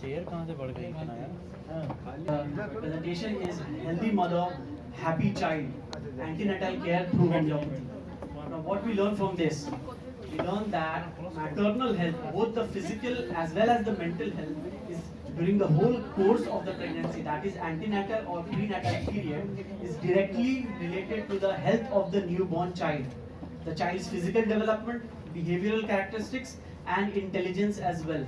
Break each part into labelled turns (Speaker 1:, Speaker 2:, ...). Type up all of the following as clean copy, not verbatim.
Speaker 1: Chair कहाँ से बढ़ गई इतना यार?
Speaker 2: Presentation is healthy mother, happy child, antenatal care through homeopathy. Now, what we learn from this? We learn that maternal health, both the physical as well as the mental health, is during the whole course of the pregnancy, that is antenatal or prenatal period, is directly related to the health of the newborn child. The child's physical development, behavioral characteristics, and intelligence as well.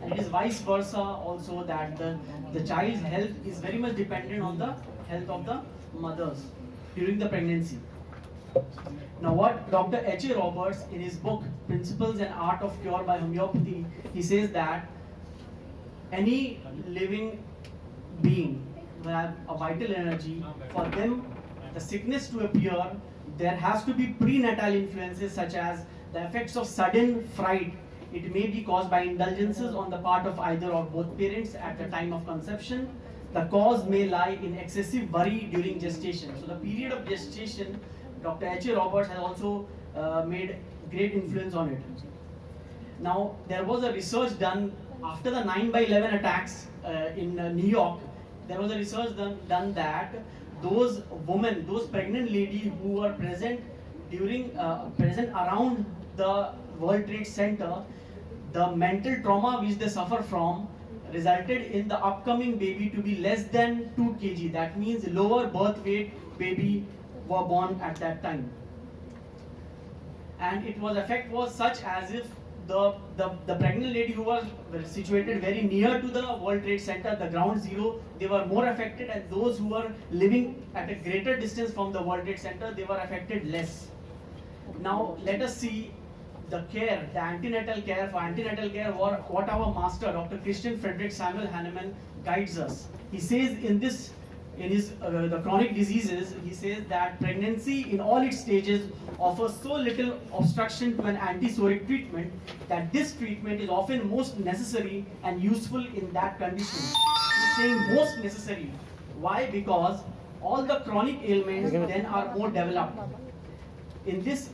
Speaker 2: And it is vice versa also that the child's health is very much dependent on the health of the mothers during the pregnancy. Now what Dr. H.A. Roberts in his book Principles and Art of Cure by Homeopathy, he says that any living being who have a vital energy, for them the sickness to appear, there has to be prenatal influences such as the effects of sudden fright. It may be caused by indulgences on the part of either or both parents at the time of conception. The cause may lie in excessive worry during gestation. So the period of gestation, Dr. H.A. Roberts has also made great influence on it. Now, there was a research done after the 9/11 attacks in New York. There was a research done that those women, those pregnant ladies who were present around the World Trade Center, the mental trauma which they suffer from resulted in the upcoming baby to be less than 2 kg. That means lower birth weight baby were born at that time. And effect was such as if the pregnant lady who was situated very near to the World Trade Center, the ground zero, they were more affected, and those who were living at a greater distance from the World Trade Center, they were affected less. Now let us see the care, the antenatal care. For antenatal care, what our master, Dr. Christian Frederick Samuel Hahnemann, guides us. He says in his the chronic diseases, he says that pregnancy in all its stages offers so little obstruction to an antisoric treatment that this treatment is often most necessary and useful in that condition. He's saying most necessary. Why? Because all the chronic ailments then are more developed. In this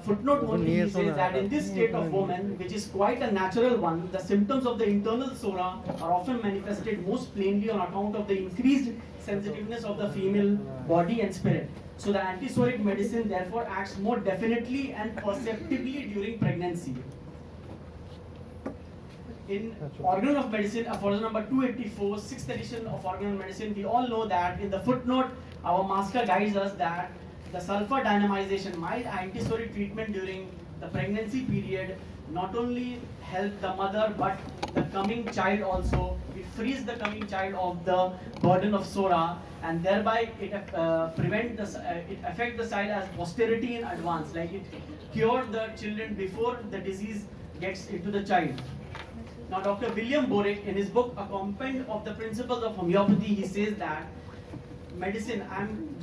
Speaker 2: footnote only, he says that in this state of woman, which is quite a natural one, the symptoms of the internal sora are often manifested most plainly on account of the increased sensitiveness of the female body and spirit. So the antisoric medicine therefore acts more definitely and perceptibly during pregnancy. In Organ of Medicine, for number 284, 6th edition of Organ of Medicine, we all know that in the footnote, our master guides us that the sulfur dynamization, mild antisoric treatment during the pregnancy period, not only help the mother but the coming child also. It frees the coming child of the burden of sora, and thereby it it affects the child as posterity in advance, like it cures the children before the disease gets into the child. Now Dr. William Borick in his book A Compend of the Principles of Homeopathy, he says that medicine, I'm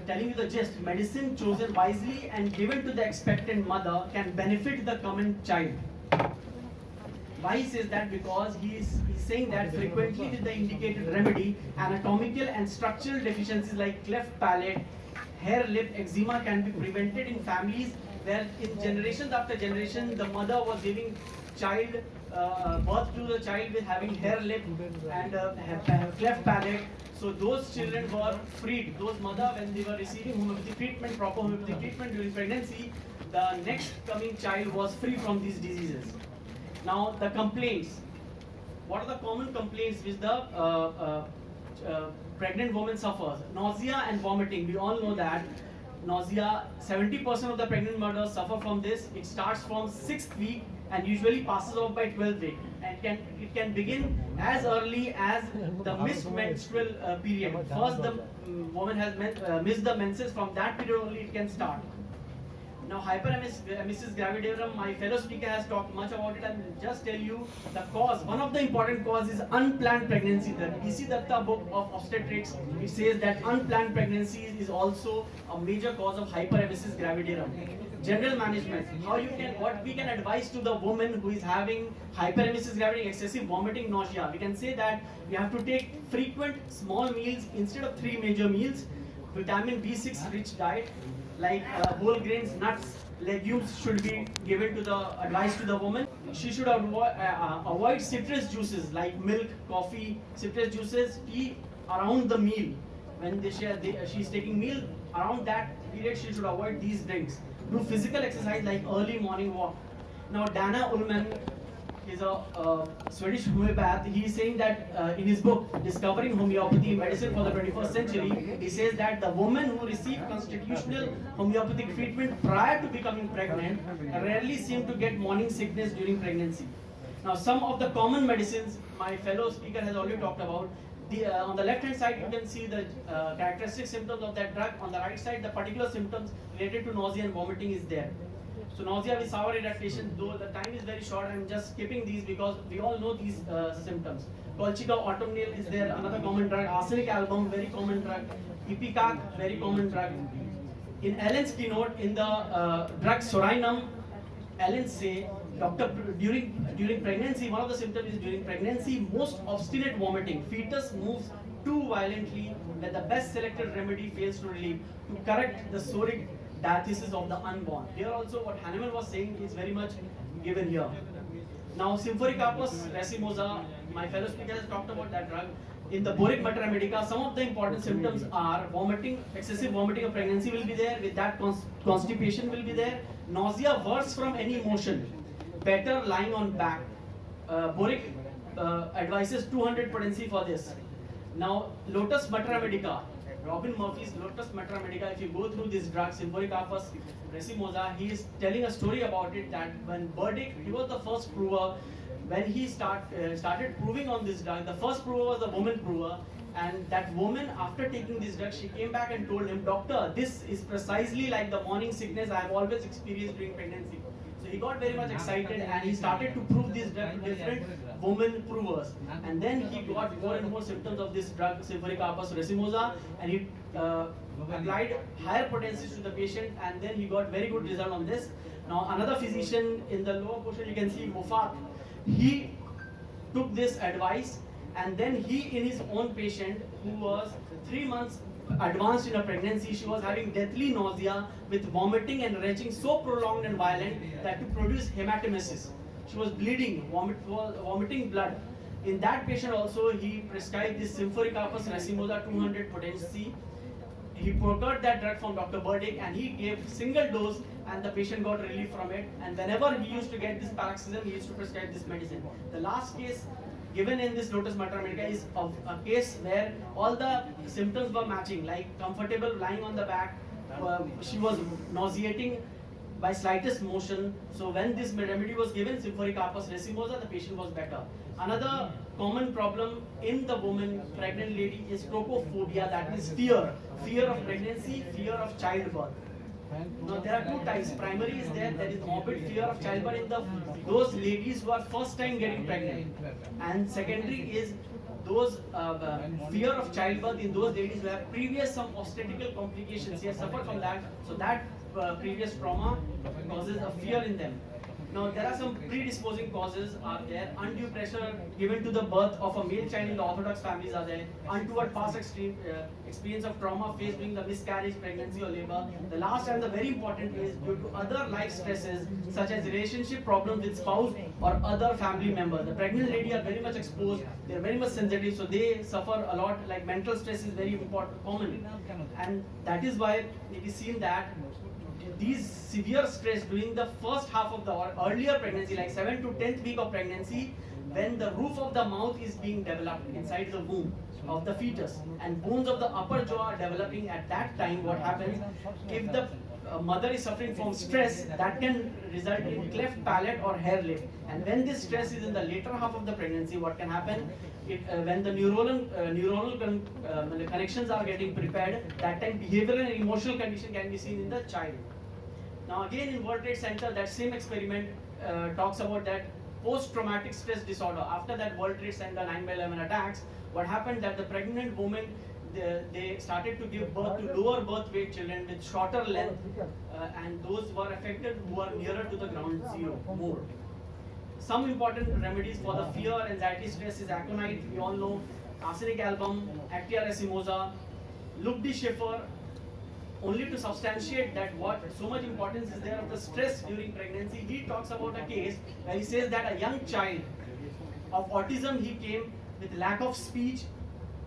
Speaker 2: telling you the gist, medicine chosen wisely and given to the expectant mother can benefit the coming child. Why he says that? Because he's saying that frequently with the indicated remedy, anatomical and structural deficiencies like cleft palate, hair, lip, eczema can be prevented in families where in generations after generation the mother was giving birth to the child with having hair, lip and cleft palate. So those children were freed. Those mothers, when they were receiving homeopathic treatment, proper homeopathic treatment during pregnancy, the next coming child was free from these diseases. Now the complaints. What are the common complaints which the pregnant woman suffers? Nausea and vomiting. We all know that nausea, 70% of the pregnant mothers suffer from this. It starts from 6th week and usually passes off by 12th week. And it can begin as early as the missed menstrual period. First, the woman has missed the menses. From that period only it can start. Now, hyperemesis gravidarum, my fellow speaker has talked much about it, and just tell you the cause. One of the important causes is unplanned pregnancy. The DC Datta book of obstetrics, it says that unplanned pregnancy is also a major cause of hyperemesis gravidarum. General management, what we can advise to the woman who is having hyperemesis gravidarum, excessive vomiting, nausea. We can say that we have to take frequent small meals instead of 3 major meals. Vitamin B6 rich diet, like whole grains, nuts, legumes should be given to the advice to the woman. She should avoid citrus juices like milk, coffee, citrus juices, tea around the meal. When she is taking meal, around that period she should avoid these drinks. Do physical exercise like early morning walk. Now Dana Ullman is a Swedish homeopath. He is saying that in his book Discovering Homeopathy Medicine for the 21st Century, he says that the women who receive constitutional homeopathic treatment prior to becoming pregnant rarely seem to get morning sickness during pregnancy. Now some of the common medicines my fellow speaker has already talked about. On the left hand side you can see the characteristic symptoms of that drug. On the right side the particular symptoms related to nausea and vomiting is there. So nausea with sour irritation, though the time is very short, I'm just skipping these because we all know these symptoms. Colchicum autumnale is there, another common drug. Arsenic album, very common drug. Ipecac, very common drug. In Allen's keynote, in the drug Sorinum, Allen say, during pregnancy, one of the symptoms is during pregnancy, most obstinate vomiting. Fetus moves too violently that the best selected remedy fails to relieve. To correct the soric diathesis of the unborn. Here also what Hahnemann was saying is very much given here. Now Symphorycarpus racemosa, my fellow speaker has talked about that drug. In the Boric Mater Medica, some of the important symptoms are vomiting, excessive vomiting of pregnancy will be there, with that constipation will be there, nausea worse from any motion, better lying on back. Boric advises 200 potency for this. Now Lotus Mater Medica, Robin Murphy's Lotus Mater Medica, if you go through this drug, Symphorycarpus racemosa, he is telling a story about it that when Burdick, he was the first prover, when he started proving on this drug, the first prover was a woman prover, and that woman, after taking this drug, she came back and told him, "Doctor, this is precisely like the morning sickness I have always experienced during pregnancy." So he got very much excited and he started to prove this drug to different women provers. And then he got more and more symptoms of this drug, Symphorycarpus racemosa, and he applied higher potencies to the patient, and then he got very good result on this. Now another physician in the lower portion, you can see Moffat, he took this advice, and then he, in his own patient who was 3 months advanced in a pregnancy, she was having deathly nausea with vomiting and retching so prolonged and violent that to produce hematemesis. She was bleeding, vomiting blood. In that patient also, he prescribed this Symphorycarpus racemosa 200 potency. He procured that drug from Dr. Burdick and he gave single dose, and the patient got relief from it. And whenever he used to get this paroxysm, he used to prescribe this medicine. The last case given in this Lotus Mater Medica is of a case where all the symptoms were matching, like comfortable lying on the back, she was nauseating by slightest motion. So when this remedy was given, Symphorycarpus racemosa, the patient was better. Another common problem in the woman, pregnant lady, is trophophobia, that is fear of pregnancy, fear of childbirth. Now there are two types. Primary is there is morbid fear of childbirth in those ladies who are first time getting pregnant, and secondary is those fear of childbirth in those ladies who have previous some obstetrical complications. She has suffered from that, so that previous trauma causes a fear in them. Now there are some predisposing causes are there. Undue pressure given to the birth of a male child in the Orthodox families are there. Untoward past experience of trauma faced during the miscarriage, pregnancy or labor. The last and the very important is due to other life stresses such as relationship problems with spouse or other family members. The pregnant lady are very much exposed. They are very much sensitive, so they suffer a lot. Like mental stress is very important, common, and that is why it is seen that these severe stress during the first half of the earlier pregnancy, like 7th to 10th week of pregnancy, when the roof of the mouth is being developed inside the womb of the fetus and bones of the upper jaw are developing at that time, what happens, if the mother is suffering from stress, that can result in cleft palate or hair lip. And when this stress is in the later half of the pregnancy, what can happen, when the neuronal connections are getting prepared, that time behavioral and emotional condition can be seen in the child. Now again in World Trade Center, that same experiment talks about that post-traumatic stress disorder. After that World Trade Center 9/11 attacks, what happened that the pregnant women, they started to give birth to lower birth weight children with shorter length, and those were affected who are nearer to the ground zero more. Some important remedies for the fear, anxiety, stress is aconite, we all know, arsenic album, Actia racemosa, Luc de Schiffer, only to substantiate that what so much importance is there of the stress during pregnancy, he talks about a case where he says that a young child of autism, he came with lack of speech.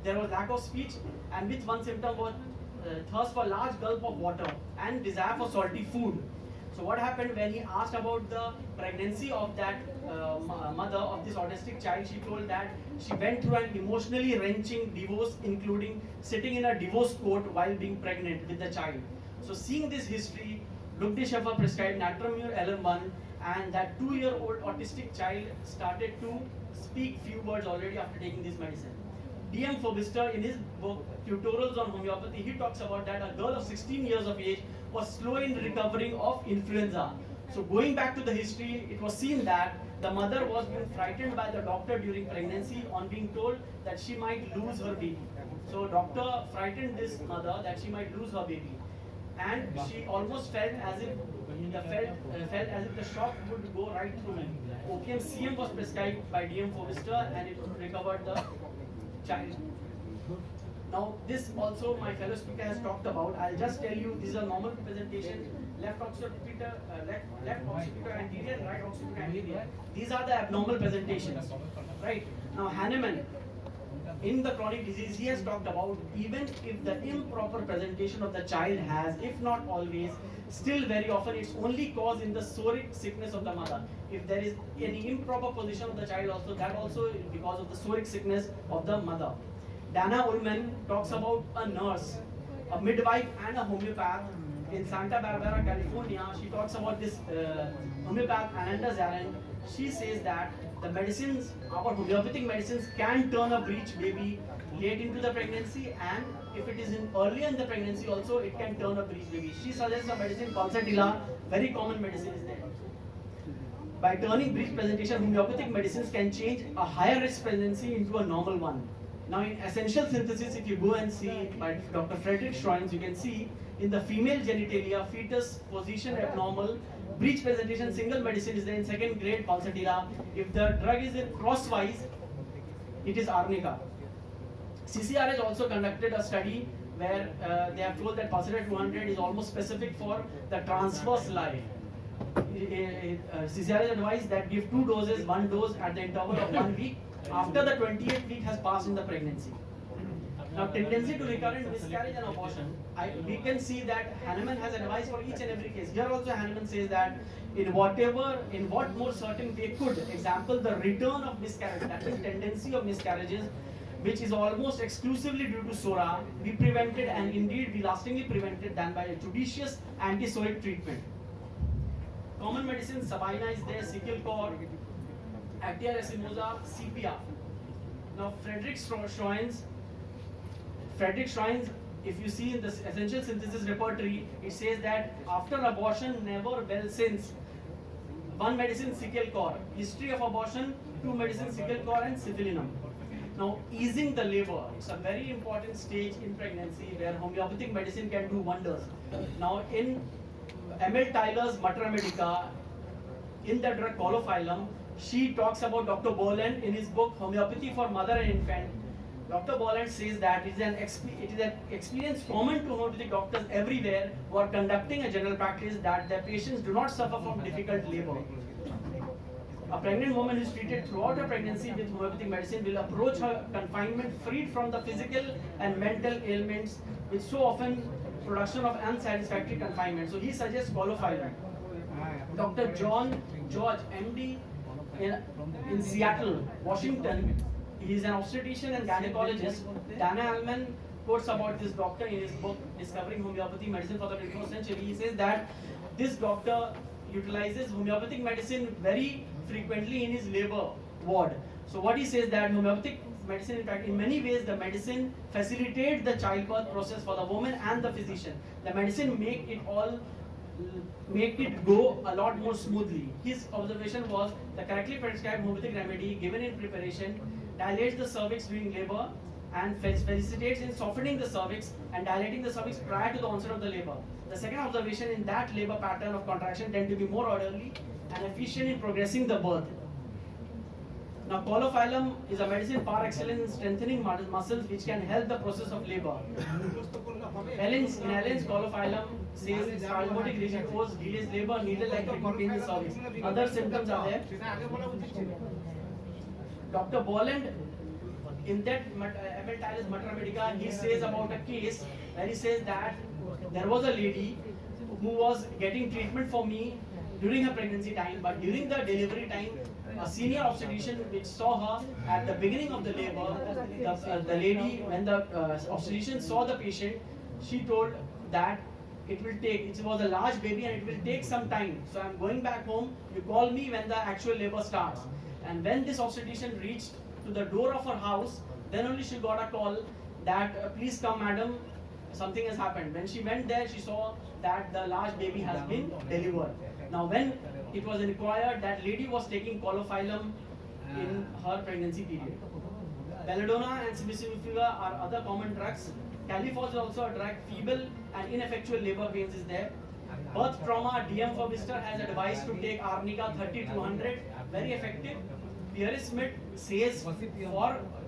Speaker 2: There was lack of speech, and with one symptom was thirst for large gulp of water and desire for salty food. So what happened when he asked about the pregnancy of that mother of this autistic child, she told that she went through an emotionally wrenching divorce, including sitting in a divorce court while being pregnant with the child. So seeing this history, Lugdishefa prescribed Natramur LM1, and that 2-year-old autistic child started to speak few words already after taking this medicine. D.M. Fobister, in his book Tutorials on Homeopathy, he talks about that a girl of 16 years of age was slow in recovering of influenza. So going back to the history, it was seen that the mother was being frightened by the doctor during pregnancy on being told that she might lose her baby. So doctor frightened this mother that she might lose her baby, and she almost felt as if the shock would go right through me. Opium CM was prescribed by DM Fobister, and it recovered the child. Now this also my fellow speaker has talked about. I'll just tell you, this is a normal presentation. Left occipital, left occipital anterior, right occipital anterior. These are the abnormal presentations, right? Now Hahnemann, in the chronic disease, he has talked about even if the improper presentation of the child has, if not always, still very often it's only caused in the psoric sickness of the mother. If there is any improper position of the child also, that also is because of the psoric sickness of the mother. Dana Ullman talks about a nurse, a midwife and a homeopath in Santa Barbara, California. She talks about this homeopath Ananda Zaran. She says that the medicines, our homeopathic medicines, can turn a breech baby late into the pregnancy, and if it is early in the pregnancy also, it can turn a breech baby. She suggests a medicine Pulsatilla, very common medicine is there. By turning breech presentation, homeopathic medicines can change a higher risk pregnancy into a normal one. Now in Essential Synthesis, if you go and see by Dr. Frederick Schreins, you can see in the female genitalia, fetus position abnormal, breech presentation, single medicine is there in second grade Pulsatilla. If the drug is in crosswise, it is Arnica. CCR has also conducted a study where they have told that Pulsatilla 200 is almost specific for the transverse lie. CCR has advised that give 2 doses, 1 dose at the interval of 1 week after the 28th week has passed in the pregnancy. Now, tendency to recurrent miscarriage and abortion, we can see that Hahnemann has advice for each and every case. Here also Hahnemann says that in what more certain way could, example, the return of miscarriage, that is tendency of miscarriages, which is almost exclusively due to SORA, be prevented, and indeed be lastingly prevented than by a judicious anti-SORIC treatment. Common medicine, Sabina is there, Sickle Cor, Actia racemosa, Sepia. Now Frederick Schreins, if you see in the Essential Synthesis repertory, it says that after abortion, never well since. 1 medicine, Sickle Cor. History of abortion, 2 medicines, Sickle Cor and Syphilinum. Now, easing the labor, it's a very important stage in pregnancy where homeopathic medicine can do wonders. Now, in Emil Tyler's Mater Medica, in the drug Colophylum, she talks about Dr. Boland in his book Homeopathy for Mother and Infant. Dr. Boland says that it is an experience common to homeopathic doctors everywhere who are conducting a general practice that their patients do not suffer from difficult labor. A pregnant woman who is treated throughout her pregnancy with homeopathic medicine will approach her confinement freed from the physical and mental ailments which so often production of unsatisfactory confinement. So he suggests Colophylum. Dr. John George, MD in Seattle, Washington, he is an obstetrician and gynecologist. Dana Ullman quotes about this doctor in his book Discovering Homeopathy Medicine for the 21st Century. He says that this doctor utilizes homeopathic medicine very frequently in his labor ward. So what he says that homeopathic medicine, in fact, in many ways the medicine facilitates the childbirth process for the woman and the physician. The medicine make it go a lot more smoothly. His observation was the correctly prescribed homeopathic remedy given in preparation dilates the cervix during labor and facilitates in softening the cervix and dilating the cervix prior to the onset of the labor. The second observation in that labor pattern of contraction tend to be more orderly and efficient in progressing the birth. Now, Colophylum is a medicine par excellence in strengthening muscles which can help the process of labor. In Helen's Colophylum says spasmodic rigid force delays labor, needle like kidney pain in cervix. Other symptoms are there. Dr. Boland, in that Emeltilis Mater Medica, he says about a case where he says that there was a lady who was getting treatment for me during her pregnancy time, but during the delivery time, a senior obstetrician which saw her at the beginning of the labor, the lady, when the obstetrician saw the patient, she told that it was a large baby and it will take some time. So I'm going back home, you call me when the actual labor starts. And when this obstetrician reached to the door of her house, then only she got a call that please come madam, something has happened. When she went there, she saw that the large baby has been delivered. Now when it was inquired, that lady was taking Colophylum in her pregnancy period. Belladonna and Cimicifuga are other common drugs. Califos is also a drug. Feeble and ineffectual labor pains is there. Birth trauma, DM for Mister has advised to take Arnica 30-100, very effective. Pierre Smith says for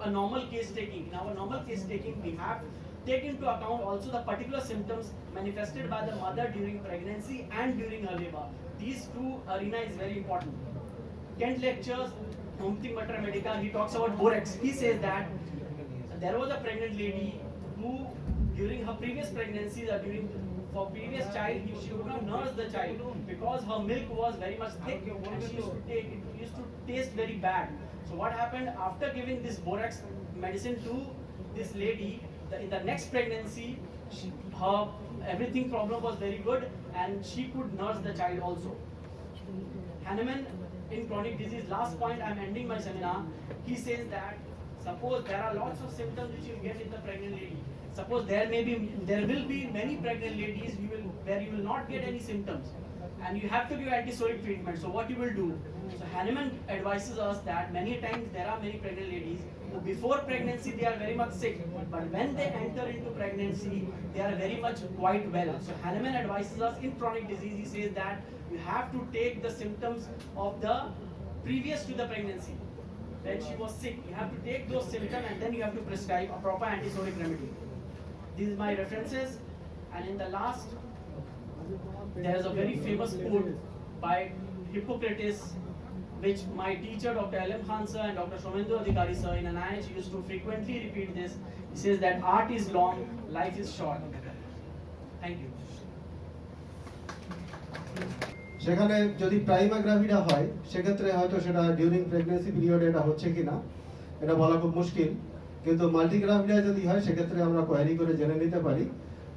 Speaker 2: a normal case taking, in our normal case taking, we have taken into account also the particular symptoms manifested by the mother during pregnancy and during her labor. These two arena is very important. Kent lectures, Homeopathic Mater Medica, he talks about borax. He says that there was a pregnant lady who during her previous pregnancy, for previous child, she could not nurse the child because her milk was very much thick and it used to taste very bad. So what happened after giving this borax medicine to this lady, in the next pregnancy, her everything problem was very good and she could nurse the child also. Hahnemann in chronic disease, last point, I'm ending my seminar. He says that suppose there are lots of symptoms which you get in the pregnant lady. Suppose there will be many pregnant ladies where you will not get any symptoms and you have to give antipsoric treatment. So what you will do? So Hahnemann advises us that many times there are many pregnant ladies who before pregnancy they are very much sick, but when they enter into pregnancy they are very much quite well. So Hahnemann advises us in chronic disease, he says that you have to take the symptoms of the previous to the pregnancy. When she was sick, you have to take those symptoms and then you have to prescribe a proper antipsoric remedy. These are my references, and in the last, there is a very famous quote by Hippocrates, which my teacher Dr. L.M. Khan sir and Dr. Shomendu Adhikari sir in NIH used to frequently repeat this. He says that art is long, life is short. Thank you.
Speaker 3: সেখানে যদি প্রাইমাগ্রাভিডা হয় সেক্ষেত্রে হয়তো সেটা during pregnancy পিরিয়ডে এটা হচ্ছে কিনা এটা বলা খুব মুশকিল, কিন্তু মাল্টিগ্রাভিডা যদি হয় সেক্ষেত্রে আমরা কোয়ারি করে জেনে নিতে পারি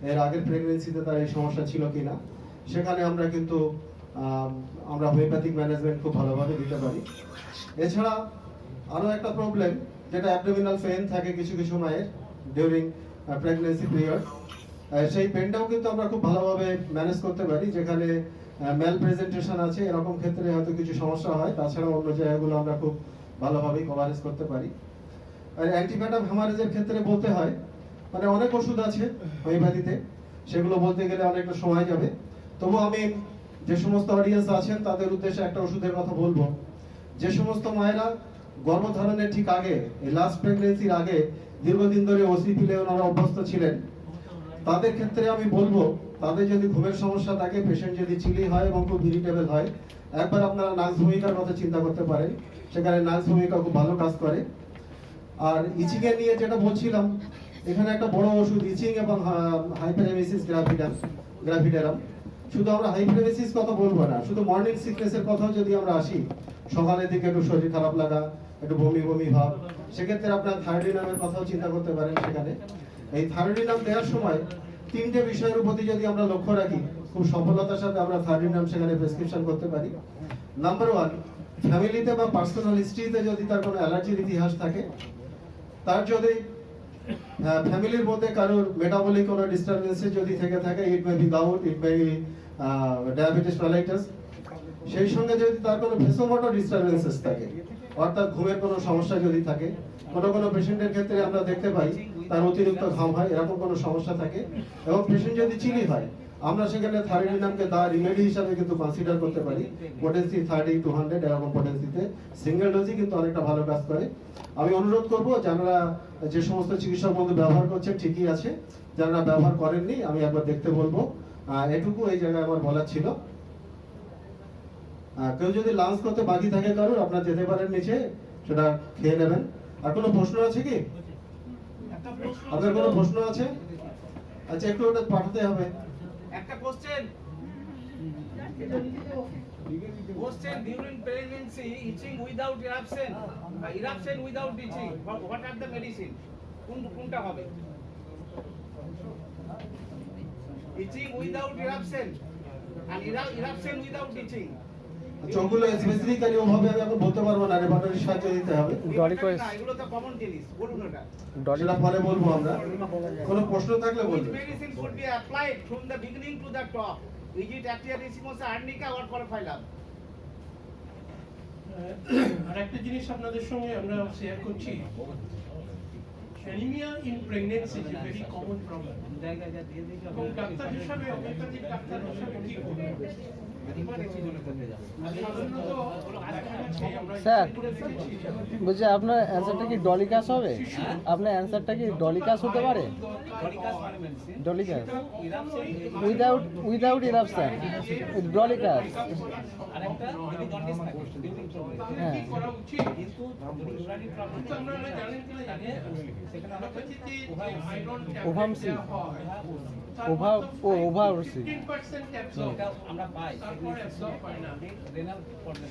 Speaker 3: এর আগের প্রেগন্যান্সিতে তার এই সমস্যা ছিল কিনা। সেখানে আমরা কিন্তু আমরা হোমিওপ্যাথিক ম্যানেজমেন্ট খুব ভালোভাবে দিতে পারি। এছাড়া আরও একটা প্রবলেম যেটা অ্যাবডোমিনাল পেইন থাকে কিছু কিছু মায়ের ডিউরিং প্রেগন্যান্সি পিরিয়ড, সেই পেনটাও কিন্তু আমরা খুব ভালোভাবে ম্যানেজ করতে পারি। যেখানে ম্যাল প্রেজেন্টেশন আছে এরকম ক্ষেত্রে হয়তো কিছু সমস্যা হয়, তাছাড়া অন্য জায়গাগুলো আমরা খুব ভালোভাবেই কভারেজ করতে পারি। আর অ্যান্টিভ্যাটাম হ্যামারেজের ক্ষেত্রে বলতে হয় মানে অনেক ওষুধ আছে হোমিওপ্যাথিতে, সেগুলো বলতে গেলে অনেকটা সময় যাবে। তবু আমি যে সমস্ত অডিয়েন্স আছেন তাদের উদ্দেশ্যে একটা ওষুধের কথা বলবো। যে সমস্ত মায়েরা গর্ভধারণের ঠিক আগে, এই লাস্ট প্রেগন্যান্সির আগে দীর্ঘদিন ধরে ওসি পিলে ওনারা অভ্যস্ত ছিলেন, তাদের ক্ষেত্রে আমি বলবো তাদের যদি ঘুমের সমস্যা থাকে, পেশেন্ট যদি চিলি হয় এবং খুব ইরিটেবল হয়, একবার আপনারা নাক্স ভূমিকার কথা চিন্তা করতে পারেন। সেখানে নাক্স ভূমিকা খুব ভালো কাজ করে। আর ইচিং এর নিয়ে যেটা বলছিলাম, এখানে একটা বড় ওষুধ ইচিং এবং হাইপারএমেসিস গ্রাভিডারাম। শুধু আমরা হাইপারএমেসিস কথা বলবো না, শুধু মর্নিং সিকনেসের কথাও যদি আমরা আসি, সকালের দিকে একটু শরীর খারাপ লাগা, একটু বমি বমি ভাব, সেক্ষেত্রে আপনার থাইরয়েডিনামের কথাও চিন্তা করতে পারেন। সেখানে এই থাইরয়েডিনাম দেওয়ার সময় তিনটে বিষয়ের প্রতি যদি আমরা লক্ষ্য রাখি, খুব সফলতার সাথে আমরা থাইরয়েডিনাম সেখানে প্রেসক্রিপশন করতে পারি। নাম্বার 1, ফ্যামিলিতে বা পার্সোনাল হিস্ট্রিতে যদি তার কোনো অ্যালার্জির ইতিহাস থাকে, তার যদি ফ্যামিলির মধ্যে কারোর মেটাবলিক কোনো ডিস্টারবেন্সেস যদি থেকে থাকে, it may be gout, it may be diabetes mellitus, সেই সঙ্গে যদি তার কোনো ভেসোমোটর ডিস্টারবেন্সেস থাকে, অর্থাৎ ঘুমের কোনো সমস্যা যদি থাকে, কোনো পেশেন্টের ক্ষেত্রে আমরা দেখতে পাই তার অতিরিক্ত ঘাম হয়, এরকম কোনো সমস্যা থাকে, এবং পেশেন্ট যদি চিলি হয়, আমরা সেখানে থাইরোইডিনামকে দা রিমেডি হিসাবে কিন্তু কনসিডার করতে পারি। পোটেন্সি 30 টু 100 এরকম পোটেন্সিতে সিঙ্গেল ডোজই কিন্তু অনেকটা ভালো কাজ করে। আমি অনুরোধ করব যারা যে সমস্ত চিকিৎসক বন্ধু ব্যবহার করছেন ঠিকই আছে, যারা ব্যবহার করেননি আমি একবার দেখতে বলবো। এটুকু এই জায়গায় আমার বলার ছিল। কেউ যদি লাঞ্চ করতে বাকি থাকে কারোর, আপনারা যেতে পারেন নিচে, সেটা খেয়ে নেবেন। আর কোনো প্রশ্ন আছে কি? আপনার কোনো প্রশ্ন আছে? আচ্ছা, একটু ওটা পাঠাতে হবে।
Speaker 4: একটা question during pregnancy, itching without eruption, eruption without itching, what are the medicine? কোনটা হবে? Itching without eruption and eruption without itching.
Speaker 3: চোখগুলো স্পেসিফিক্যালি ওভাবে আমি এখন বলতে পারবো না, রেপার্টরির সাহায্য দিতে হবে।
Speaker 4: এগুলো তো কমন জিনিস, বলুন ওটা।
Speaker 3: সেটা পরে বলবো আমরা। কোনো প্রশ্ন থাকলে
Speaker 4: Which
Speaker 3: বলবেন।
Speaker 4: medicine should be applied from the beginning to the top? Is it Actia racimosa, arnica or Chlorophylum?
Speaker 5: আরেকটা জিনিস আপনাদের সঙ্গে আমরা শেয়ার করছি, anaemia in pregnancy is a very common problem. এবং ডাক্তার হিসাবে, হোমিওপ্যাথিক ডাক্তার হিসাবে কি করবেন?
Speaker 1: স্যার বলছি আপনার অ্যান্সারটা কি ডলিকাস হবে? আপনার অ্যান্সারটা কি ডলিকাস হতে পারে? ডলিকাস উইদাউট ইরাপশন, উইথ ডলিকাস। হ্যাঁ,
Speaker 5: করা উচিত, কিন্তু আপনারা জানেন কিনা জানি না, হোমিওপ্যাথিতে যে আয়রন ট্যাবলেট দেওয়া হয়,
Speaker 1: ওভারসি
Speaker 5: 15% অ্যাবজর্ব আমরা পাই, তারপর অ্যাবজর্ব পাই না।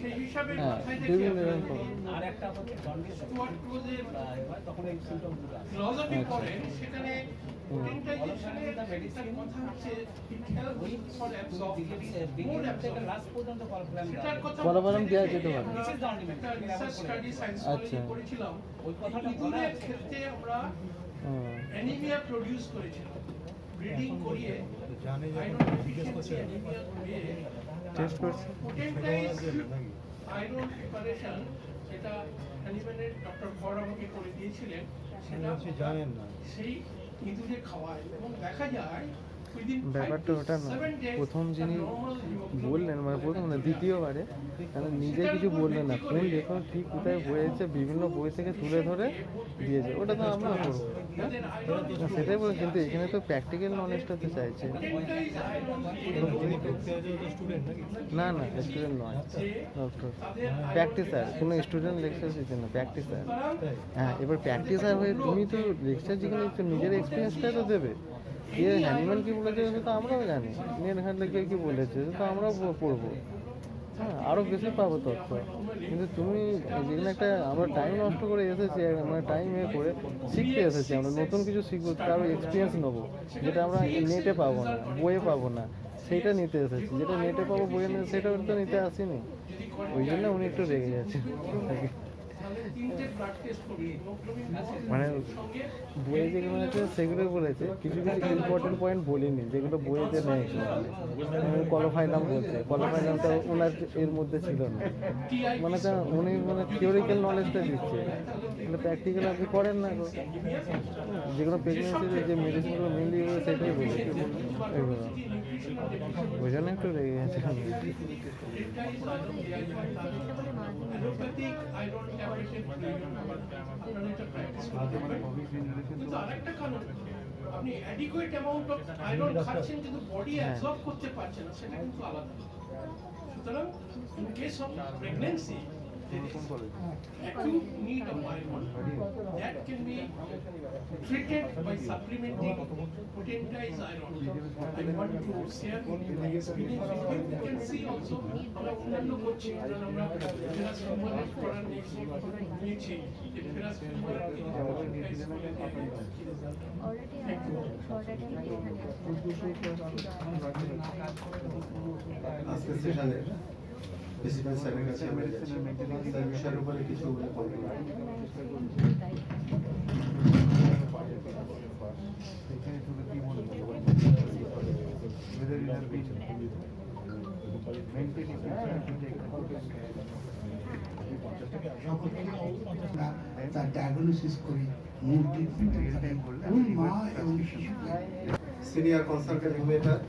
Speaker 5: সেই হিসাবে
Speaker 1: হ্যাঁ,
Speaker 5: মাথায়
Speaker 1: বিভিন্ন
Speaker 5: রেখে
Speaker 1: রকম।
Speaker 5: আর একটা হচ্ছে স্টুয়ার্ট ক্লোজের তখন এই সিম্পটমগুলো ফিলোসফি করেন, সেখানে পোটেনটাইজেশনের কথা হচ্ছে it helps for absorption, more absorption। সেটার কথা
Speaker 1: কলফাইলাম দেওয়া যেতে পারে।
Speaker 5: একটা রিসার্চ স্টাডি সায়েন্সোলজি করেছিলাম, ওই কথাটা ইঁদুরের ক্ষেত্রে আমরা অ্যানিমিয়া প্রডিউস করেছিলাম, ব্রিডিং করিয়ে আয়রন ডেফিশিয়েন্সি অ্যানিমিয়া করিয়ে
Speaker 1: টেস্ট করছি।
Speaker 5: পোটেনটাইজ আয়রন প্রিপারেশন, সেটা অ্যানিমেনের ডক্টর ভর আমাকে করে দিয়েছিলেন, সেটা জানেন না, সেই ইঁদুরে খাওয়ায় এবং দেখা যায়
Speaker 1: ব্যাপারটা ওটা না, প্রথম যিনি বললেন মানে প্রথম না দ্বিতীয়বারে মানে নিজে কিছু বললেন না, কোন লেখক ঠিক কোথায় বইয়েছে বিভিন্ন বই থেকে তুলে ধরে দিয়েছে, ওটা তো আমরা করবো সেটাই বলি। কিন্তু এখানে তো প্র্যাকটিক্যাল নলেজটা তো চাইছে। না না, স্টুডেন্ট নয়, ডক্টর প্র্যাকটিসার, কোনো স্টুডেন্ট লেকচার দিচ্ছে না, প্র্যাকটিসার। হ্যাঁ, এবার প্র্যাকটিসার হয়ে তুমি তো লেকচার যেখানে নিজের এক্সপিরিয়েন্সটাই তো দেবে। কে হ্যানিম্যান কি বলেছে সেটা আমরাও জানি, নেট ঘাটলে কে কি বলেছে সেটা আমরাও পড়বো। হ্যাঁ, আরও বেশি পাবো তথ্য। কিন্তু তুমি যেখানে একটা আমরা টাইম নষ্ট করে এসেছি, আমরা টাইম করে শিখতে এসেছি, আমরা নতুন কিছু শিখবো, কারো এক্সপিরিয়েন্স নেবো, যেটা আমরা নেটে পাবো না, বইয়ে পাবো না, সেইটা নিতে এসেছি। যেটা নেটে পাবো বইয়ে নেই, সেটা তো নিতে আসিনি, ওই জন্য উনি একটু রেগে যাচ্ছে। মানে বইয়ে যেগুলো আছে সেগুলো বলেছে, কিছু কিছু ইম্পর্টেন্ট পয়েন্ট বলিনি যেগুলো বইয়েতে নেই। কলফাইলাম বলছে, কলফাইলামটা ওনার এর মধ্যে ছিল না, মানে উনি মানে থিওরিক্যাল নলেজটা দিচ্ছে, মানে প্র্যাকটিক্যাল আপনি করেন না। যেগুলো প্রেগনেন্সিতে যে মেডিসিনগুলো মেনলি সেটাই বলেছে এগুলো, ওই জন্য একটু রেগে গেছে।
Speaker 5: অ্যালোপ্যাথিক আয়রন ট্যাবলেটের প্রয়োজন আপনারা এটা প্র্যাকটিস করতে পারেন। কিন্তু আরেকটা কারণ, আপনি অ্যাডিকুয়েট অ্যামাউন্ট অফ আয়রন খাচ্ছেন কিন্তু বডি অ্যাবজর্ব করতে পারছে না, সেটা কিন্তু আলাদা। সুতরাং in case of pregnancy acute need of iron that can be treated by supplementing potentized iron. I want to share with you my experience. You can see also আমরা অন্যান্য করছি, আমরা ফেরাস ফিউমারেট করার নিয়েছি, যে ফেরাস ফিউমারেট
Speaker 3: আজকে সেশনে principal স্যারের কাছে আমরা যাচ্ছি, স্যার বিষয়ের উপরে কিছু বলে বলবেন।
Speaker 6: তার ডায়াগনোসিস করি, মূল ট্রিটমেন্ট কোন মা এবং শিশুকে।
Speaker 3: Senior consultant homeopath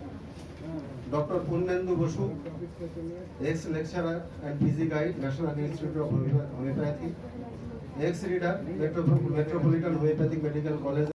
Speaker 3: Dr. Purnendu Basu, ex-lecturer and PG guide, National Institute of Homeopathy, ex-reader, Metropolitan Homeopathic Medical College.